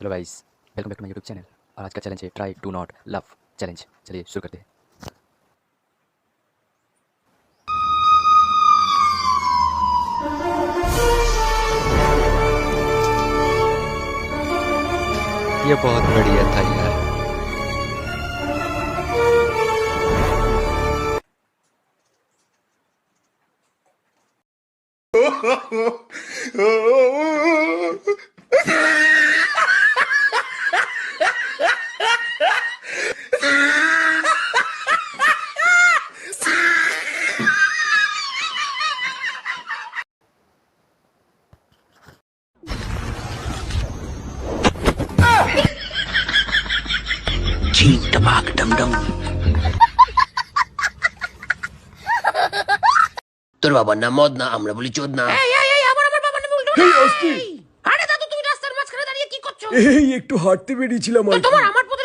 Hello guys, welcome back to my YouTube channel. और आज का चैलेंज है try do not love challenge. चलिए शुरू करते हैं। ये बहुत बढ़िया था यार। Ching tabak dum dum. তোর বাবার নাম মদ না, আমরা বলি চোদ না। আমার বাবার নামে উল্টো এই অস্থির। আরে দাদু তুমি রাস্তার মাঝখানে দাঁড়িয়ে কি করছো? এই একটু হাঁটতে বেরিয়েছিলাম আর কি। তোমার আমার প্রতি